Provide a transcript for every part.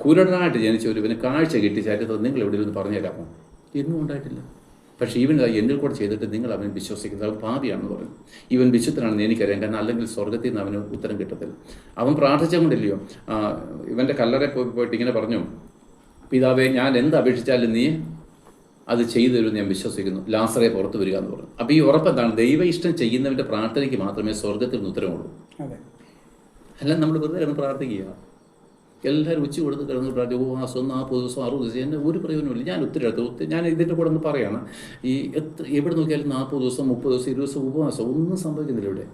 കുരുടനായിട്ട് ജനിച്ച ഒരുവന് കാഴ്ച കിട്ടി ചരിത്രം നിങ്ങൾ എവിടെയും ഒന്ന് പറഞ്ഞു തരാമോ? എന്നും ഉണ്ടായിട്ടില്ല. പക്ഷേ ഇവൻ എന്നിൽ കൂടെ ചെയ്തിട്ട് നിങ്ങൾ അവൻ വിശ്വസിക്കുന്നത് അവൻ പാപിയാണെന്ന് പറയും. ഇവൻ വിശുദ്ധനാണെന്ന് എനിക്കറിയാം, കാരണം അല്ലെങ്കിൽ സ്വർഗത്തിൽ നിന്ന് അവന് ഉത്തരം കിട്ടത്തില്ല. അവൻ പ്രാർത്ഥിച്ചുകൊണ്ടില്ലയോ, ഇവൻ്റെ കല്ലറെ പോയിട്ട് ഇങ്ങനെ പറഞ്ഞു, പിതാവേ ഞാൻ എന്ത് അപേക്ഷിച്ചാലും നീ അത് ചെയ്തു തരുമെന്ന് ഞാൻ വിശ്വസിക്കുന്നു, ലാസറെ പുറത്ത് വരിക എന്ന് പറഞ്ഞു. അപ്പോൾ ഈ ഉറപ്പെന്താണ്? ദൈവ ഇഷ്ടം ചെയ്യുന്നവൻ്റെ പ്രാർത്ഥനയ്ക്ക് മാത്രമേ സ്വർഗത്തിൽ നിന്ന് ഉത്തരമുള്ളൂ. അല്ല നമ്മൾ വെറുതെ കിടന്ന് പ്രാർത്ഥിക്കുക, എല്ലാവരും ഉച്ച കൊടുത്ത് കിടന്ന് പ്രാർത്ഥിക്കും. ഉപവാസം 40 ദിവസം 60 ദിവസം എന്നെ ഒരു പ്രയോജനമില്ല. ഞാൻ ഞാൻ ഇതിൻ്റെ കൂടെ ഒന്ന് പറയുകയാണ്, ഈ എവിടെ നോക്കിയാലും 40 ദിവസം 30 ദിവസം 20 ദിവസം ഉപവാസം ഒന്നും സംഭവിക്കുന്നില്ല ഇവിടെ.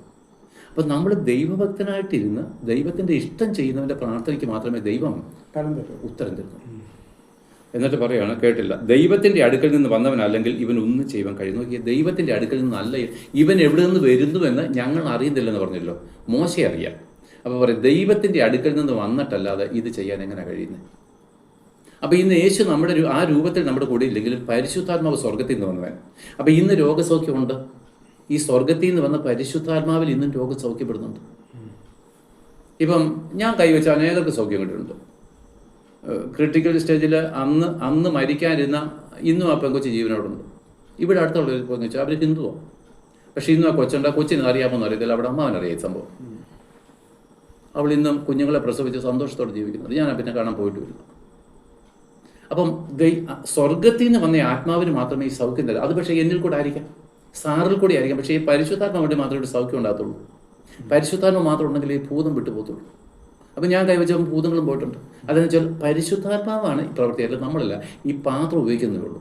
അപ്പം നമ്മൾ ദൈവഭക്തനായിട്ടിരുന്ന് ദൈവത്തിൻ്റെ ഇഷ്ടം ചെയ്യുന്നവൻ്റെ പ്രാർത്ഥനയ്ക്ക് മാത്രമേ ദൈവം ഉത്തരം തരുന്നു. എന്നിട്ട് പറയുകയാണ്, കേട്ടില്ല, ദൈവത്തിൻ്റെ അടുക്കൽ നിന്ന് വന്നവനല്ലെങ്കിൽ ഇവൻ ഒന്നും ചെയ്യുവാൻ കഴിയും. നോക്കിയാൽ ദൈവത്തിൻ്റെ അടുക്കൽ നിന്നല്ല ഇവൻ എവിടെ നിന്ന് വരുന്നുവെന്ന് ഞങ്ങൾ അറിയുന്നില്ലെന്ന് പറഞ്ഞല്ലോ. മോശെ അറിയാം. അപ്പോൾ പറയും, ദൈവത്തിൻ്റെ അടുക്കൽ നിന്ന് വന്നിട്ടല്ലാതെ ഇത് ചെയ്യാൻ എങ്ങനെ കഴിയുന്നത്? അപ്പോൾ ഇന്ന് യേശു നമ്മുടെ ആ രൂപത്തിൽ നമ്മുടെ കൂടെ ഇല്ലെങ്കിലും പരിശുദ്ധാത്മാവ് സ്വർഗത്തിൽ നിന്ന് വന്നവൻ. അപ്പോൾ ഇന്ന് രോഗസൗഖ്യമുണ്ട്. ഈ സ്വർഗത്തിൽ നിന്ന് വന്ന പരിശുദ്ധാത്മാവിൽ ഇന്നും രോഗം സൗഖ്യപ്പെടുന്നുണ്ട്. ഇപ്പം ഞാൻ കൈവച്ച അനേകർക്ക് സൗഖ്യം കിട്ടുന്നുണ്ട്. ക്രിട്ടിക്കൽ സ്റ്റേജിൽ അന്ന് മരിക്കാനിരുന്ന ഇന്നും ആ പെങ്കൊച്ച് ജീവനോടുണ്ട്. ഇവിടെ അടുത്തുള്ളവർ പോയെന്ന് വെച്ചാൽ അവർ ഹിന്ദുവോ, പക്ഷേ ഇന്നും ആ കൊച്ചിന് അറിയാമെന്ന് അറിയത്തില്ല, അവിടെ അമ്മാവനറിയാം സംഭവം. അവൾ ഇന്നും കുഞ്ഞുങ്ങളെ പ്രസവിച്ച് സന്തോഷത്തോടെ ജീവിക്കുന്നത്. ഞാൻ പിന്നെ കാണാൻ പോയിട്ട് വരില്ല. അപ്പം സ്വർഗത്തിൽ നിന്ന് വന്ന ആത്മാവിന് മാത്രമേ ഈ സൗഖ്യം തരാം. അത് പക്ഷേ എന്നിൽ കൂടെ ആയിരിക്കാം, സാറിൽ കൂടെ ആയിരിക്കാം. പക്ഷേ ഈ പരിശുദ്ധാത്മാവ് വേണ്ടി മാത്രമേ ഒരു സൗഖ്യം ഉണ്ടാകത്തുള്ളൂ. പരിശുദ്ധാത്മ മാത്രം ഉണ്ടെങ്കിൽ ഈ ഭൂതം വിട്ടുപോകത്തുള്ളൂ. അപ്പം ഞാൻ കൈവച്ചപ്പോൾ ഭൂതങ്ങളും പോയിട്ടുണ്ട്. അതെന്ന് വെച്ചാൽ പരിശുദ്ധാത്മാവാണ് ഈ പ്രവൃത്തി, അല്ല നമ്മളല്ല. ഈ പാത്രം ഉപയോഗിക്കുന്നതേ ഉള്ളൂ.